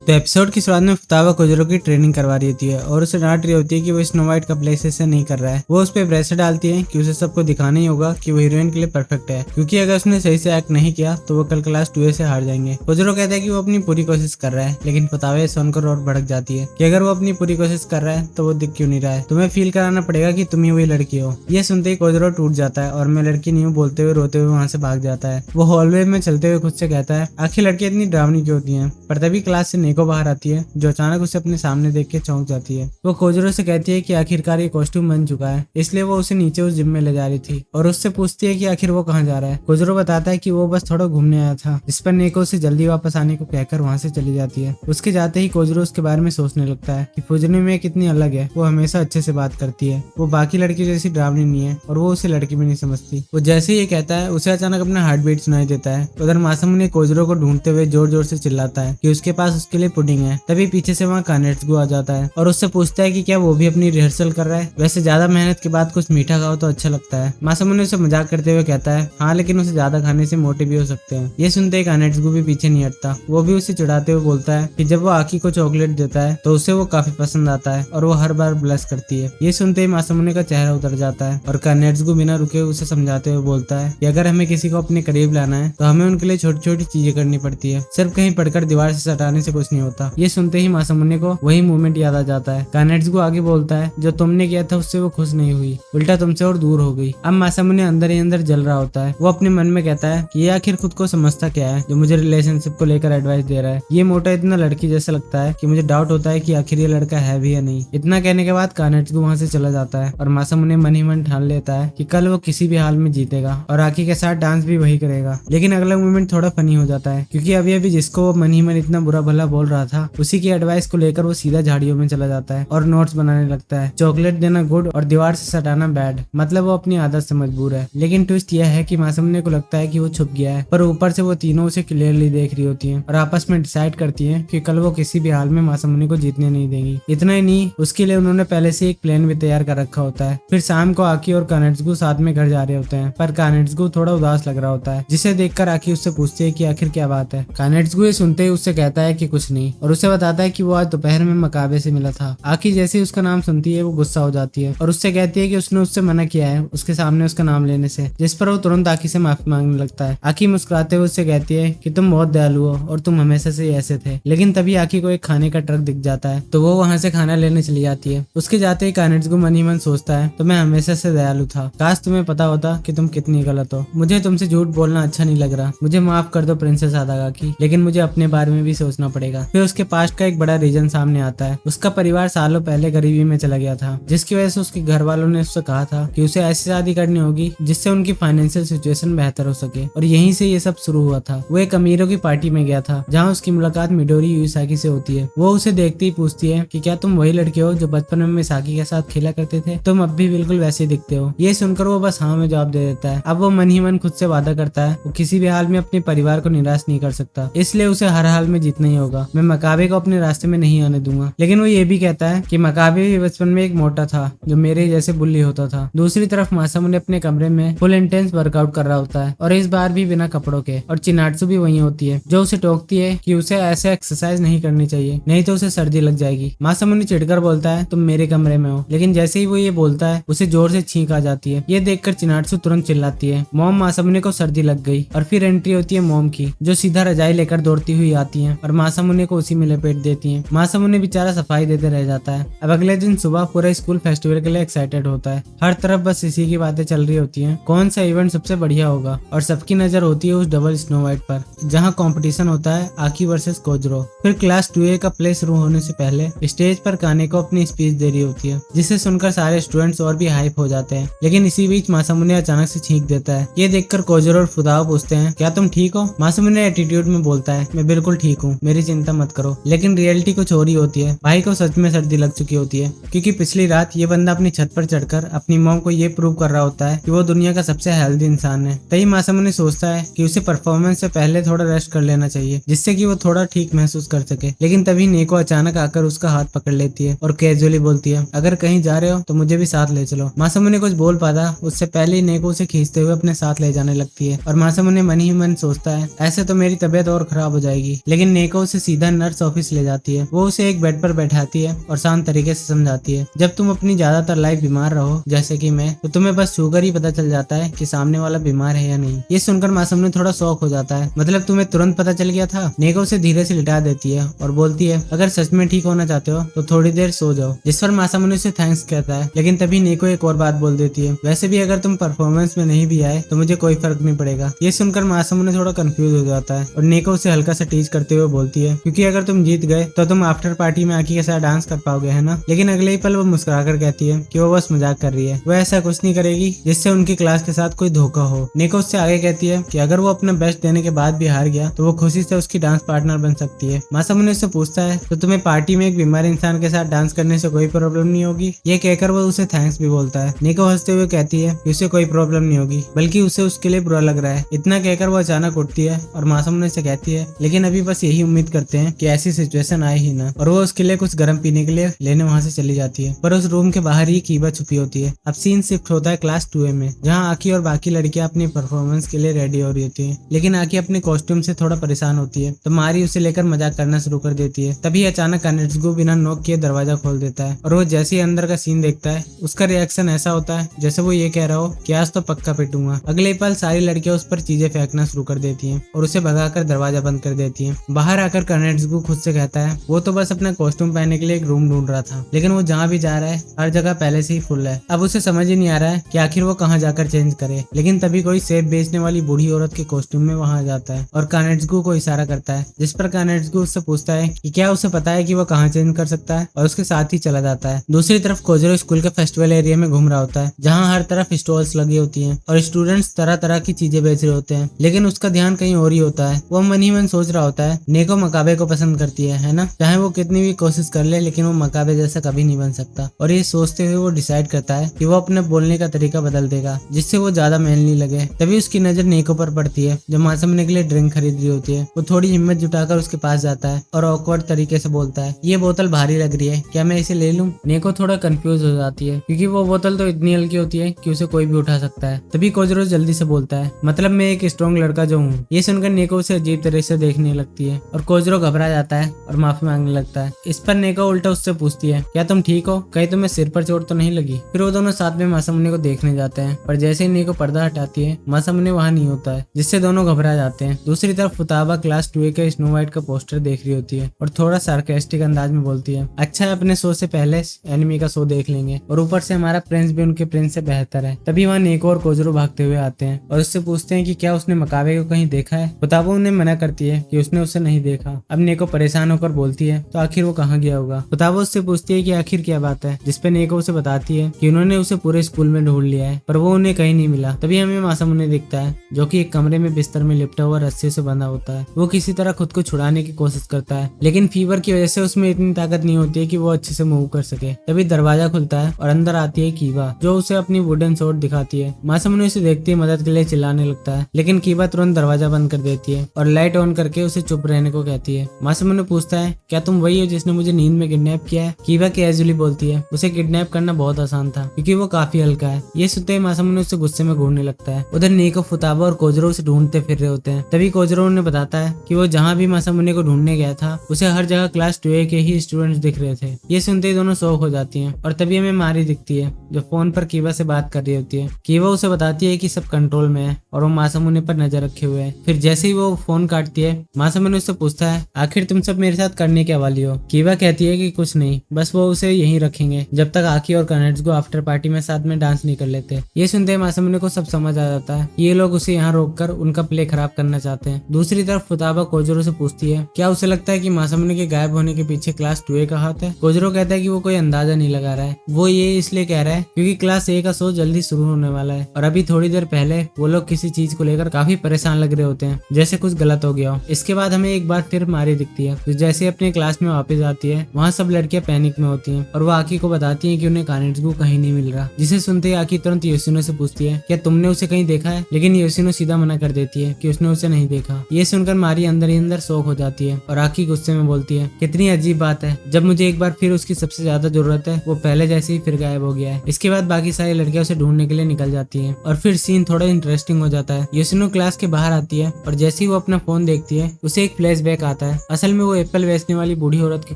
तो एपिसोड की शुरुआत में फुतावा कोजरो की ट्रेनिंग करवा रही होती है और उसे डांट रही होती है कि वो स्नो वाइट का प्लेस से नहीं कर रहा है। वो उस पर प्रेशर डालती है कि उसे सबको दिखाना ही होगा कि वो हीरोइन के लिए परफेक्ट है, क्योंकि अगर उसने सही से एक्ट नहीं किया तो वो कल क्लास 2A से हार जाएंगे। कोजरो कहता है कि वो अपनी पूरी कोशिश कर रहा है, लेकिन फुतावा सुनकर और भड़क जाती है कि अगर वो अपनी पूरी कोशिश कर रहा है तो वो दिख क्यों नहीं रहा है, तुम्हें फील कराना पड़ेगा कि तुम ही वही लड़की हो। ये सुनते ही कोजरो टूट जाता है और मैं लड़की नहीं हूँ बोलते हुए रोते हुए वहाँ से भाग जाता है। वो हॉलवे में चलते हुए खुद से कहता है आखिर लड़कियां इतनी डरावनी क्यों होती हैं। पर तभी क्लास से नेको बाहर आती है जो अचानक उसे अपने सामने देख के चौंक जाती है। वो कोजरो से कहती है कि आखिरकार ये कॉस्ट्यूम बन चुका है, इसलिए वो उसे नीचे उस जिम में ले जा रही थी और उससे पूछती है कि आखिर वो कहाँ जा रहा है। कोजरो बताता है कि वो बस थोड़ा घूमने आया था, जिस पर नेको उसे जल्दी वापस आने को कहकर वहाँ से चली जाती है। उसके जाते ही कोजरो उसके बारे में सोचने लगता है कि फुजनी में कितनी अलग है। वो हमेशा अच्छे से बात करती है, वो बाकी लड़की जैसी डरावनी नहीं है और वो उसे लड़की भी नहीं समझती। वो जैसे ही ये कहता है उसे अचानक अपना हार्ट बीट सुनाई देता है। उधर मासूमुने कोजरो को ढूंढते हुए जोर जोर से चिल्लाता है कि उसके पास उसके लिए पुडिंग है। तभी पीछे से वहाँ कानेट्सुगो आ जाता है और उससे पूछता है कि क्या वो भी अपनी रिहर्सल कर रहा है। वैसे ज्यादा मेहनत के बाद कुछ मीठा खाओ तो अच्छा लगता है। मासूमुने उसे मजाक करते हुए कहता है हाँ, लेकिन उसे ज्यादा खाने से मोटे भी हो सकते हैं। ये सुनते ही कानेट्सुगो भी पीछे नहीं हटता। वो भी उसे चिढ़ाते हुए बोलता है कि जब वो आकी को चॉकलेट देता है तो उसे वो काफी पसंद आता है और वो हर बार ब्लश करती है। ये सुनते ही मासूमुने का चेहरा उतर जाता है और कानेट्सुगो बिना रुके उसे समझाते हुए बोलता है कि अगर हमें किसी को अपने करीब लाना है तो हमें उनके लिए छोटी छोटी चीजें करनी पड़ती है, सिर्फ कहीं पढ़कर दीवार से सटाने से कुछ नहीं होता। ये सुनते ही मासूमुने को वही मूवमेंट याद आ जाता है। कानेट्सुगो आगे बोलता है जो तुमने किया था उससे वो खुश नहीं हुई, उल्टा तुमसे और दूर हो गई। अब मासूमुने अंदर ही अंदर जल रहा होता है। वो अपने मन में कहता है कि ये आखिर खुद को समझता क्या है जो मुझे रिलेशनशिप को लेकर एडवाइस दे रहा है। ये मोटा इतना लड़की जैसा लगता है कि मुझे डाउट होता है कि आखिर ये लड़का है भी या नहीं। इतना कहने के बाद कानेट्सुगो वहाँ से चला जाता है और मासूमुने मन ही मन ठान लेता है कि कल वो किसी भी हाल में जीतेगा और आकी के साथ डांस भी वही करेगा। लेकिन अगला मूवमेंट थोड़ा फनी हो जाता है, क्योंकि अभी अभी जिसको वो मन ही मन इतना बुरा भला बोल रहा था उसी की एडवाइस को लेकर वो सीधा झाड़ियों में चला जाता है और नोट्स बनाने लगता है। चॉकलेट देना गुड और दीवार से सटाना बैड, मतलब वो अपनी आदत से मजबूर है। लेकिन ट्विस्ट यह है कि मासूमुने को लगता है कि वो छुप गया है, पर ऊपर से वो तीनों उसे क्लियरली देख रही होती हैं और आपस में डिसाइड करती हैं कि कल वो किसी भी हाल में मासूमुने को जीतने नहीं देंगी। इतना ही नहीं, उसके लिए उन्होंने पहले से एक प्लान भी तैयार कर रखा होता है। फिर शाम को आकी और कानेट्सुगो साथ में घर जा रहे होते हैं, पर कानेट्सुगो थोड़ा उदास लग रहा होता है, जिसे देखकर आकी उससे पूछती है कि आखिर क्या बात है। कानेट्सुगो ये सुनते ही उससे कहता है कि कुछ नहीं और उसे बताता है कि वो आज दोपहर में मकाबे से मिला था। आकी जैसे ही उसका नाम सुनती है वो गुस्सा हो जाती है और उससे कहती है कि उसने उससे मना किया है उसके सामने उसका नाम लेने से, जिस पर वो तुरंत आकी से माफी मांगने लगता है। आकी मुस्कुराते हुए उससे कहती है कि तुम बहुत दयालु हो और तुम हमेशा से ऐसे थे। लेकिन तभी आकी को एक खाने का ट्रक दिख जाता है तो वो वहाँ से खाना लेने चली जाती है। उसके जाते ही कानेट्सुगो मन ही मन सोचता है तो मैं हमेशा से दयालु था, काश तुम्हें पता होता कि तुम कितनी गलत हो। मुझे तुमसे झूठ बोलना अच्छा नहीं लग रहा, मुझे माफ कर दो प्रिंसेस आदागाकी, लेकिन मुझे अपने बारे में भी सोचना पड़ेगा। फिर उसके पास्ट का एक बड़ा रीजन सामने आता है। उसका परिवार सालों पहले गरीबी में चला गया था, जिसकी वजह से उसके घर वालों ने उससे कहा था कि उसे ऐसी शादी करनी होगी जिससे उनकी फाइनेंशियल सिचुएशन बेहतर हो सके, और यहीं से ये सब शुरू हुआ था। वो एक अमीरों की पार्टी में गया था जहाँ उसकी मुलाकात मिडोरी युसाकी से होती है। वो उसे देखते ही पूछती है कि क्या तुम वही लड़के हो जो बचपन में मिसाकी के साथ खेला करते थे, तुम अब भी बिल्कुल वैसे दिखते हो। ये सुनकर वो बस हाँ में जवाब दे देता है। अब वो मन ही मन खुद से वादा करता है वो किसी भी हाल में अपने परिवार को निराश नहीं कर सकता, इसलिए उसे हर हाल में जीतना ही होगा। मैं मकाबे को अपने रास्ते में नहीं आने दूंगा। लेकिन वो ये भी कहता है कि मकाबे भी बचपन में एक मोटा था जो मेरे जैसे बुल्ली होता था। दूसरी तरफ मासूमुने अपने कमरे में फुल इंटेंस वर्कआउट कर रहा होता है और इस बार भी बिना कपड़ों के, और चिनाट्सु भी वही होती है जो उसे टोकती है कि उसे ऐसे एक्सरसाइज नहीं करनी चाहिए, नहीं तो उसे सर्दी लग जाएगी। मासूमुने चिढ़कर बोलता है तुम मेरे कमरे में हो, लेकिन जैसे ही वो ये बोलता है उसे जोर से छींक आ जाती है। ये देखकर चिनाट्सु तुरंत चिल्लाती है मॉम, मासूमुने को सर्दी लग गई। और फिर एंट्री होती है मॉम की, जो सीधा रजाई लेकर दौड़ती हुई आती है और मासूमुने को उसी में लपेट देती है। मासूमुने बेचारा सफाई देते रह जाता है। अब अगले दिन सुबह पूरा स्कूल फेस्टिवल के लिए एक्साइटेड होता है। हर तरफ बस इसी की बातें चल रही होती हैं, कौन सा इवेंट सबसे बढ़िया होगा, और सबकी नजर होती है उस डबल स्नो वाइट पर जहाँ कंपटीशन होता है आकी वर्सेस कोजरो। फिर क्लास 2A का प्ले शुरू होने से पहले स्टेज पर काने को अपनी स्पीच दे रही होती है, जिसे सुनकर सारे स्टूडेंट्स और भी हाइप हो जाते हैं। लेकिन इसी बीच मासूमुने अचानक से छींक देता है। ये देखकर कोजरो और फुतावा पूछते हैं क्या तुम ठीक हो। मासूमुने एटीट्यूड में बोलता है मैं बिल्कुल ठीक हूँ, मेरी चिंता मत करो। लेकिन रियलिटी कुछ और ही होती है। भाई को सच में सर्दी लग चुकी होती है, क्योंकि पिछली रात ये बंदा अपनी छत पर चढ़कर अपनी मॉम को ये प्रूव कर रहा होता है कि वो दुनिया का सबसे हेल्दी इंसान है। तभी मासूमुने सोचता है कि उसे परफॉर्मेंस से पहले थोड़ा रेस्ट कर लेना चाहिए, जिससे कि वो थोड़ा ठीक महसूस कर सके। लेकिन तभी नेको अचानक आकर उसका हाथ पकड़ लेती है और कैजुअली बोलती है अगर कहीं जा रहे हो तो मुझे भी साथ ले चलो। मासूमुने कुछ बोल पाता उससे पहले ही नेको उसे खींचते हुए अपने साथ ले जाने लगती है और मासूमुने मन ही मन सोचता है ऐसे तो मेरी तबीयत और खराब हो जाएगी। लेकिन नेको उसे सीधा नर्स ऑफिस ले जाती है। वो उसे एक बेड पर बैठाती है और शांत तरीके से समझाती है, जब तुम अपनी ज्यादातर लाइफ बीमार रहो जैसे कि मैं, तो तुम्हें बस छूकर ही पता चल जाता है कि सामने वाला बीमार है या नहीं। ये सुनकर मासूम थोड़ा शॉक हो जाता है। मतलब तुम्हें तुरंत पता चल गया था। नेको उसे धीरे से लिटा देती है और बोलती है, अगर सच में ठीक होना चाहते हो तो थोड़ी देर सो जाओ। जिस पर मासामुने उसे थैंक्स कहता है, लेकिन तभी नेको एक और बात बोल देती है, वैसे भी अगर तुम परफॉर्मेंस में नहीं भी आए तो मुझे कोई फर्क नहीं पड़ेगा। ये सुनकर मासामुने थोड़ा कंफ्यूज हो जाता है और नेको उसे हल्का सा टीज करते हुए बोलती है, क्योंकि अगर तुम जीत गए तो तुम आफ्टर पार्टी में आकी के साथ डांस कर पाओगे, है ना। लेकिन अगले ही पल वो मुस्कुराकर कहती है कि वो बस मजाक कर रही है, वो ऐसा कुछ नहीं करेगी जिससे उनकी क्लास के साथ कोई धोखा हो। नेको उससे आगे कहती है कि अगर वो अपना बेस्ट देने के बाद भी हार गया तो वो खुशी से उसकी डांस पार्टनर बन सकती है। मासामुने उससे पूछता है, तो तुम्हें पार्टी में एक बीमार इंसान के साथ डांस करने से कोई प्रॉब्लम नहीं होगी? ये कहकर वो उसे थैंक्स भी बोलता है। नेको हंसते हुए कहती है कि उसे कोई प्रॉब्लम नहीं होगी, बल्कि उसे उसके लिए बुरा लग रहा है। इतना कहकर वो अचानक उठती है और मासामुने से कहती है, लेकिन अभी बस यही उम्मीद करते हैं कि ऐसी सिचुएशन आए ही ना। और वो उसके लिए कुछ गर्म पीने के लिए लेने वहाँ से चली जाती है, पर उस रूम के बाहर ही कीबा छुपी होती है। अब सीन शिफ्ट होता है क्लास 2A में, जहाँ आकी और बाकी लड़कियां अपनी परफॉर्मेंस के लिए रेडी हो रही होती है। लेकिन आकी अपने कॉस्ट्यूम से थोड़ा परेशान होती है, तो मारी उसे लेकर मजाक करना शुरू कर देती है। तभी अचानक कानेट्सुगो बिना नॉक किए दरवाजा खोल देता है और वो जैसे ही अंदर का सीन देखता है, उसका रिएक्शन ऐसा होता है जैसे वो ये कह रहा हो कि आज तो पक्का पिटूंगा। अगले पल सारी लड़कियां उस पर चीजें फेंकना शुरू कर देती हैं और उसे भगाकर दरवाजा बंद कर देती हैं। बाहर आकर कानेट्सुगो खुद से कहता है वो तो बस अपना कॉस्ट्यूम पहनने के लिए एक रूम ढूंढ रहा था, लेकिन वो जहाँ भी जा रहा है हर जगह पहले से ही फुल है। अब उसे समझ ही नहीं आ रहा है कि आखिर वो कहाँ जाकर चेंज करे। लेकिन तभी कोई सेब बेचने वाली बूढ़ी औरत के कॉस्ट्यूम में वहां जाता है और कानेट्सुगो को इशारा करता है, जिस पर कानेट्सुगो उससे पूछता है कि क्या उसे पता है कि वो कहाँ चेंज कर सकता है, और उसके साथ ही चला जाता है। दूसरी तरफ कोजरो स्कूल के फेस्टिवल एरिया में घूम रहा होता है, जहाँ हर तरफ स्टॉल्स लगी होती हैं और स्टूडेंट्स तरह तरह की चीजें बेच रहे होते हैं। लेकिन उसका ध्यान कहीं और ही होता है। वो मन ही मन सोच रहा होता है, नेको मकाबे को पसंद करती है ना, चाहे वो कितनी भी कोशिश कर ले, लेकिन वो मकाबे जैसा कभी नहीं बन सकता। और ये सोचते हुए वो डिसाइड करता है कि वो अपने बोलने का तरीका बदल देगा, जिससे वो ज्यादा मैनली लगे। तभी उसकी नजर नेको पर पड़ती है, जो मासामुने के लिए ड्रिंक खरीद रही होती है। वो थोड़ी हिम्मत जुटाकर उसके पास जाता है और ऑकवर्ड तरीके से बोलता है, ये बोतल भारी लग रही है, क्या मैं इसे ले लूं? नेको थोड़ा कंफ्यूज हो जाती है, क्योंकि वो बोतल तो इतनी हल्की होती है कि उसे कोई भी उठा सकता है। तभी कोजरो जल्दी से बोलता है, मतलब मैं एक स्ट्रॉन्ग लड़का जो हूँ। ये सुनकर नेको उसे अजीब तरह से देखने लगती है और कोजरो घबरा जाता है और माफी मांगने लगता है। इस पर नेको उल्टा उससे पूछती है, क्या तुम ठीक हो? कहीं तुम्हें सिर पर चोट तो नहीं लगी? फिर वो दोनों साथ में मासामुने को देखने जाते हैं, पर जैसे ही नेको पर्दा हटाती है, मासामुने वहाँ नहीं होता है, जिससे दोनों घबरा जाते हैं। दूसरी तरफ फुताबा क्लास 2A के स्नो वाइट का पोस्टर देख रही होती है और थोड़ा सार्केस्टिक अंदाज में बोलती है, अच्छा है अपने शो से पहले एनिमी का शो देख लेंगे, और ऊपर से हमारा प्रिंस भी उनके प्रिंस से बेहतर है। तभी वहाँ नेको और कोजरो भागते हुए आते हैं और उससे पूछते हैं कि क्या उसने मकाबे को कहीं देखा है। फुताबा उन्हें मना करती है कि उसने उसे नहीं देखा। अब नेको परेशान होकर बोलती है, तो आखिर वो कहाँ गया होगा? फुताबा उससे पूछती है कि आखिर क्या बात है, जिसपे नेको उसे बताती है कि उन्होंने उसे पूरे स्कूल में ढूंढ लिया है, पर वो उन्हें कहीं नहीं मिला। तभी हमें मासामुने दिखता है, जो कि एक कमरे में बिस्तर में लिपटा हुआ रस्सी से बंधा होता है। वो किसी तरह खुद को छुड़ाने की कोशिश करता है, लेकिन फीवर की वजह से उसमें इतनी ताकत नहीं होती है कि वो अच्छे से मूव कर सके। तभी दरवाजा खुलता है और अंदर आती है कीबा, जो उसे अपनी वुडन स्वॉर्ड दिखाती है। मासामुने उसे देखते ही मदद के लिए चिल्लाने लगता है, लेकिन कीबा तुरंत दरवाजा बंद कर देती है और लाइट ऑन करके उसे चुप रहने को कहती है। मासामुने पूछता है, क्या तुम वही हो जिसने मुझे नींद में किडनैप किया है? कीबा कैजुअली बोलती है, उसे किडनैप करना बहुत आसान था क्योंकि वो काफी हल्का है। ये सुनते ही मासामुने उससे गुस्से में घूरने लगता है। उधर नेको, फुताबा और कोजरो उसे ढूंढते फिर रहे होते हैं। तभी कोजरो उन्हें बताता है कि वो जहाँ भी मासामुने को ढूंढने गया था, उसे हर जगह क्लास 2A के ही स्टूडेंट्स दिख रहे थे। ये सुनते ही दोनों शॉक हो जाती हैं और तभी हमें मारी दिखती है, जो फोन पर कीबा से बात कर रही होती है। कीबा उसे बताती है कि सब कंट्रोल में है और वो मासामुने पर नजर रखे हुए है। फिर जैसे ही वो फोन काटती है, मासामुने उससे पूछता है, आखिर तुम सब मेरे साथ करने के वाली हो? कीबा कहती है कि कुछ नहीं, बस वो उसे यहीं रखेंगे जब तक आकी और कानेट्सुगो आफ्टर पार्टी में साथ में डांस नहीं कर लेते। ये सुनते ही मासामुने को सब समझ आ जाता है, ये लोग उसे यहाँ रोककर उनका प्ले खराब करना चाहते हैं। दूसरी तरफ फुताबा कोजरो से पूछती है, क्या उसे लगता है कि मासामुने के गायब होने के पीछे क्लास 2A का हाथ है? कोजरो कहता है कि वो कोई अंदाजा नहीं लगा रहा है, वो ये इसलिए कह रहा है क्योंकि क्लास A का शो जल्दी शुरू होने वाला है और अभी थोड़ी देर पहले वो लोग किसी चीज को लेकर काफी परेशान लग रहे होते हैं, जैसे कुछ गलत हो गया हो। इसके बाद हमें एक बार फिर मारी दिखती है, तो जैसे अपने क्लास में वापस आती है, वहाँ सब लड़कियां पैनिक में होती हैं और वो आकी को बताती हैं कि उन्हें कानेट्सुगो कहीं नहीं मिल रहा। जिसे सुनते ही आकी तुरंत योशिनो से पूछती है, क्या तुमने उसे कहीं देखा है? लेकिन योशिनो सीधा मना कर देती है कि उसने उसे नहीं देखा। ये सुनकर मारी अंदर ही अंदर शॉक हो जाती है और आकी गुस्से में बोलती है, कितनी अजीब बात है, जब मुझे एक बार फिर उसकी सबसे ज्यादा जरूरत है, वो पहले जैसे ही फिर गायब हो गया है। इसके बाद बाकी सारी लड़कियां उसे ढूंढने के लिए निकल जाती हैं और फिर सीन थोड़ा इंटरेस्टिंग हो जाता है। योशिनो क्लास के बाहर आती है और जैसे ही वो अपना फोन देखती है, उसे एक फ्लैशबैक आता जाता है। असल में वो एप्पल बेचने वाली बूढ़ी औरत के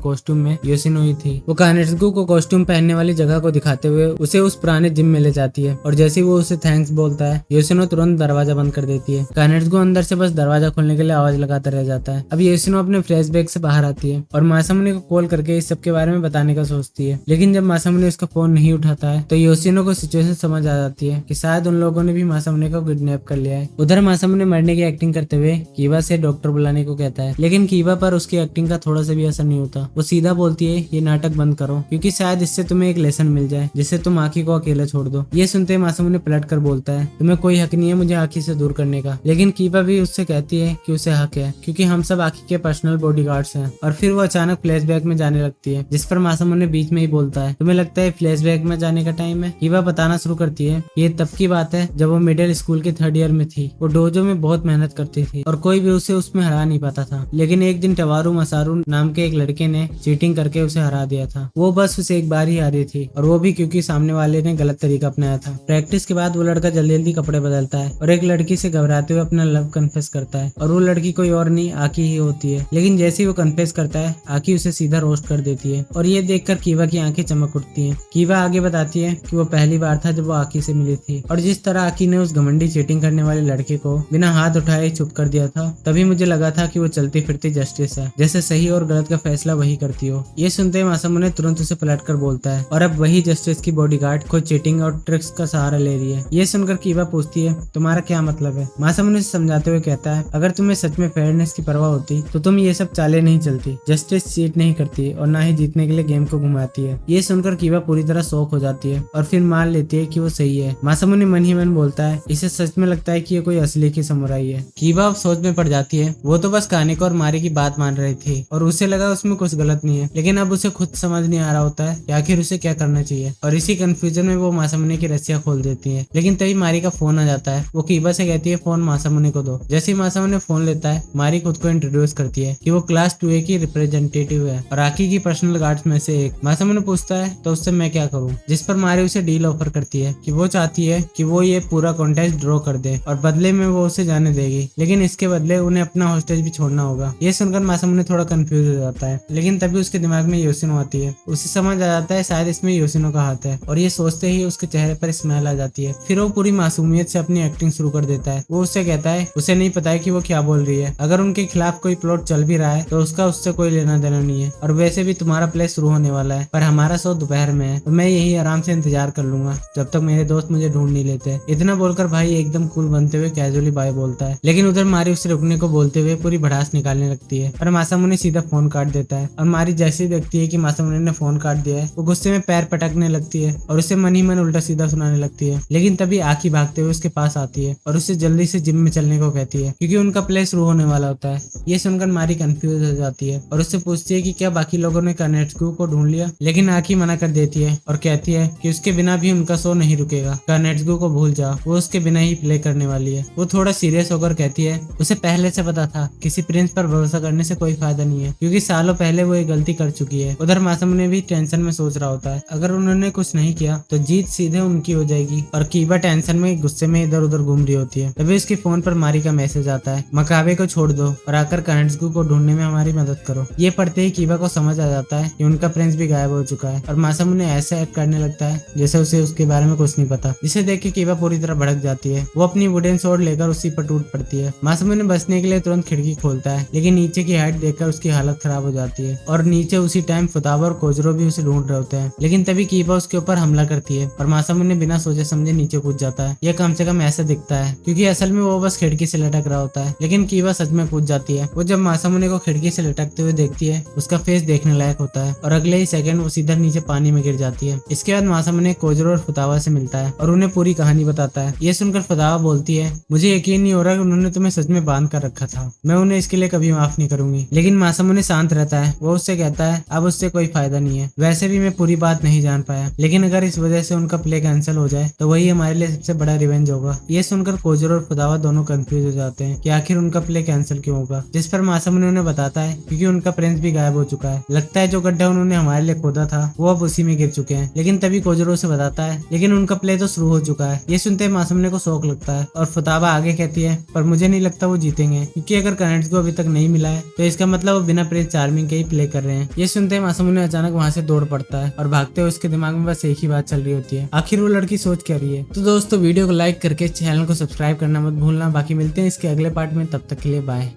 कॉस्ट्यूम में योशिनोई थी। वो कानेट्सुको को कॉस्ट्यूम पहनने वाली जगह को दिखाते हुए उसे उस पुराने जिम में ले जाती है और जैसे ही वो उसे थैंक्स बोलता है, योशिनो तुरंत दरवाजा बंद कर देती है। कानेट्सुको अंदर से बस दरवाजा खोलने के लिए आवाज लगाता रह जाता है। अब योशिनो अपने फ्लैशबैक से बाहर आती है और मासामुने को कॉल करके इस सब के बारे में बताने का सोचती है, लेकिन जब मासामुने उसका फोन नहीं उठाता है तो योशिनो को सिचुएशन समझ आ जाती है कि शायद उन लोगों ने भी मासामुने को किडनैप कर लिया है। उधर मासामुने मरने की एक्टिंग करते हुए कीवा से डॉक्टर बुलाने को कहता है, लेकिन कीवा पर उसकी एक्टिंग का थोड़ा सा भी असर नहीं होता। वो सीधा बोलती है ये नाटक बंद करो, क्योंकि शायद इससे तुम्हें एक लेसन मिल जाए जिससे तुम आखी को अकेले छोड़ दो। ये सुनते मासामुने पलट कर बोलता है, तुम्हें कोई हक नहीं है मुझे आखी से दूर करने का। लेकिन कीवा भी उससे कहती है कि उसे हक है, क्योंकि हम सब आखी के पर्सनल बॉडीगार्ड्स हैं। और फिर वो अचानक फ्लैशबैक में जाने लगती है, जिस पर मासामुने बीच में ही बोलता है, तुम्हें लगता है फ्लैशबैक में जाने का टाइम है? कीवा बताना शुरू करती है, ये तब की बात है जब वो मिडिल स्कूल के 3rd ईयर में थी। वो डोजो में बहुत मेहनत करती थी और कोई भी उसे उसमें हरा नहीं पाता था। लेकिन एक दिन टवारू मसारू नाम के एक लड़के ने चीटिंग करके उसे हरा दिया था। वो बस उसे एक बार ही हारी थी, और वो भी क्योंकि सामने वाले ने गलत तरीका अपनाया था। प्रैक्टिस के बाद वो लड़का जल्दी जल्दी कपड़े बदलता है और एक लड़की से घबराते हुए अपना लव कन्फेस करता है, और वो लड़की कोई और नहीं आकी ही होती है। लेकिन जैसे ही वो कन्फेस करता है, आकी उसे सीधा रोस्ट कर देती है, और ये देखकर कीवा की आंखें चमक उठती हैं। कीवा आगे बताती है कि वो पहली बार था जब वो आकी से मिली थी, और जिस तरह आकी ने उस घमंडी चीटिंग करने वाले लड़के को बिना हाथ उठाए चुप कर दिया था, तभी मुझे लगा था कि वो चलती फिरती जस्टिस है, जैसे सही और गलत का फैसला वही करती हो। ये सुनते मासामुने तुरंत उसे पलट कर बोलता है, और अब वही जस्टिस की बॉडीगार्ड को चीटिंग और ट्रिक्स का सहारा ले रही है। ये सुनकर कीवा पूछती है, तुम्हारा क्या मतलब है? मासामुने से समझाते हुए कहता है, अगर तुम्हें सच में फेयरनेस की परवाह होती तो तुम ये सब चालें नहीं चलती। जस्टिस चीट नहीं करती और ना ही जीतने के लिए गेम को घुमाती है। ये सुनकर कीवा पूरी तरह शॉक हो जाती है और फिर मान लेती है कि वो सही है। मासामुने मन ही मन बोलता है, इसे सच में लगता है कि ये कोई असली की समुराई है। कीवा अब सोच में पड़ जाती है, वो तो बस कानेको और मारी की बात मान रही थी और उसे लगा उसमें कुछ गलत नहीं है, लेकिन अब उसे खुद समझ नहीं आ रहा होता है कि आखिर उसे क्या करना चाहिए। और इसी कंफ्यूजन में वो मासामुने की रस्सियां खोल देती है। लेकिन तभी मारी का फोन आ जाता है। वो कीवा से कहती है, फोन मासामुने को दो। जैसे ही मासामुने फोन लेता है, मारी खुद को इंट्रोड्यूस करती है कि वो क्लास 2A की रिप्रेजेंटेटिव है और आकी की पर्सनल गार्ड्स में से एक। मासामुने पूछता है, तो उससे मैं क्या करूं? जिस पर मारी उसे डील ऑफर करती है कि वो चाहती है कि वो ये पूरा कॉन्टेस्ट ड्रॉ कर दे और बदले में वो उसे जाने देगी, लेकिन इसके बदले उन्हें अपना हॉस्टेज भी छोड़ना होगा। ये सुनकर मासामुने थोड़ा कंफ्यूज हो जाता है, लेकिन तभी उसके दिमाग में योशिनो आती है। उसे समझ आ जाता है शायद इसमें योशिनो का हाथ है, और ये सोचते ही उसके चेहरे पर स्माइल आ जाती है। फिर वो पूरी मासूमियत से अपनी एक्टिंग शुरू कर देता है। वो उससे कहता है उसे नहीं पता है कि वो क्या बोल रही है। अगर उनके खिलाफ कोई प्लॉट चल भी रहा है तो उसका उससे कोई लेना देना नहीं है, और वैसे भी तुम्हारा प्ले शुरू होने वाला है, पर हमारा शो दोपहर में है, तो मैं यही आराम से इंतजार कर लूंगा जब तक मेरे दोस्त मुझे ढूंढ नहीं लेते। इतना बोलकर भाई एकदम कूल बनते हुए कैजुअली बाय बोलता है, लेकिन उधर मारी उसे रुकने को बोलते हुए पूरी भड़ास निकालने लगती है, पर मासामुने सीधा फोन काट देता है। और मारी जैसे ही देखती है कि मासामुने ने फोन काट दिया है, वो गुस्से में पैर पटकने लगती है और उसे मन ही मन उल्टा सीधा सुनाने लगती है। लेकिन तभी आकी भागते हुए उसके पास आती है और उसे जल्दी से जिम में चलने को कहती है, क्योंकि उनका प्ले शुरू होने वाला होता है। ये सुनकर मारी कंफ्यूज हो जाती है और उससे पूछती है कि क्या बाकी लोगों ने कानेट्सुको को ढूंढ लिया, लेकिन आकी मना कर देती है और कहती है कि उसके बिना भी उनका शो नहीं रुकेगा। कानेट्सुको को भूल जाओ, वो उसके बिना ही प्ले करने वाली है। वो थोड़ा सीरियस होकर कहती है, उसे पहले से पता था किसी प्रिंस पर भरोसा करने से कोई फायदा नहीं है, क्योंकि सालों पहले वो एक गलती कर चुकी है। उधर मासामुने भी टेंशन में सोच रहा होता है, अगर उन्होंने कुछ नहीं किया तो जीत सीधे उनकी हो जाएगी। और कीवा टेंशन में गुस्से में इधर उधर घूम रही होती है। तभी उसके फोन पर मारी का मैसेज आता है, मकाबे को छोड़ दो और आकर कानेट्सुको को ढूंढने में हमारी मदद करो। ये पढ़ते ही कीवा को समझ आ जाता है कि उनका प्रिंस भी गायब हो चुका है, और मासामुने ऐसा एक्ट करने लगता है जैसे उसे उसके बारे में कुछ नहीं पता, जिसे देख के कीवा पूरी तरह भड़क जाती है। वो अपनी वुडन स्वॉर्ड लेकर उसी पर टूट पड़ती है। मासामुने बचने के लिए तुरंत खिड़की खोलता है, लेकिन नीचे की हाइट देखकर उसकी हालत खराब हो जाती है, और नीचे उसी टाइम फुतावा और कोजरो भी उसे ढूंढ रहे होते हैं। लेकिन तभी कीवा उसके ऊपर हमला करती है और मासामुने बिना सोचे समझे नीचे कूद जाता है। यह कम से कम ऐसा दिखता है, क्योंकि असल में वो बस खिड़की से लटक रहा होता है, लेकिन कीवा सच में कूद जाती है। वो जब मासामुने को खिड़की से लटकते हुए देखती है, उसका फेस देखने लायक होता है, और अगले ही सेकंड वो सीधा नीचे पानी में गिर जाती है। इसके बाद मासामुने कोजरो और फुतावा से मिलता है और उन्हें पूरी कहानी बताता है। ये सुनकर फुतावा बोलती है, मुझे यकीन नहीं हो रहा कि उन्होंने तुम्हें सच में बांध कर रखा था, मैं उन्हें इसके लिए कभी माफ नहीं करूंगी। लेकिन मासामुने शांत रहता है। वो उससे कहता है, अब उससे कोई फायदा नहीं है, वैसे भी मैं पूरी बात नहीं जान पाया, लेकिन अगर इस वजह से उनका प्ले कैंसिल हो जाए तो वही हमारे लिए सबसे बड़ा रिवेंज होगा। ये सुनकर कोजरो और फुतावा दोनों कंफ्यूज हो जाते हैं कि आखिर उनका प्ले कैंसिल क्यों होगा, जिस पर मासामुने उन्हें बताता है क्योंकि उनका प्रिंस भी गायब हो चुका है। लगता है जो गड्ढा उन्होंने हमारे लिए खोदा था वो अब उसी में गिर चुके हैं। लेकिन तभी कोजरो से बताता है, लेकिन उनका प्ले तो शुरू हो चुका है। ये सुनते मासामुने को शौक लगता है और फुतावा आगे कहती है, पर मुझे नहीं लगता वो जीतेंगे, क्योंकि अगर कानेट्सुको अभी तक नहीं मिला है, तो इसका मतलब वो बिना प्रिंस चार्मिंग के ही प्ले कर रहे हैं। ये सुनते ही मासूम अचानक वहाँ से दौड़ पड़ता है और भागते हुए उसके दिमाग में बस एक ही बात चल रही होती है, आखिर वो लड़की सोच क्या रही है। तो दोस्तों वीडियो को लाइक करके चैनल को सब्सक्राइब करना मत भूलना। बाकी मिलते हैं इसके अगले पार्ट में, तब तक के लिए बाय।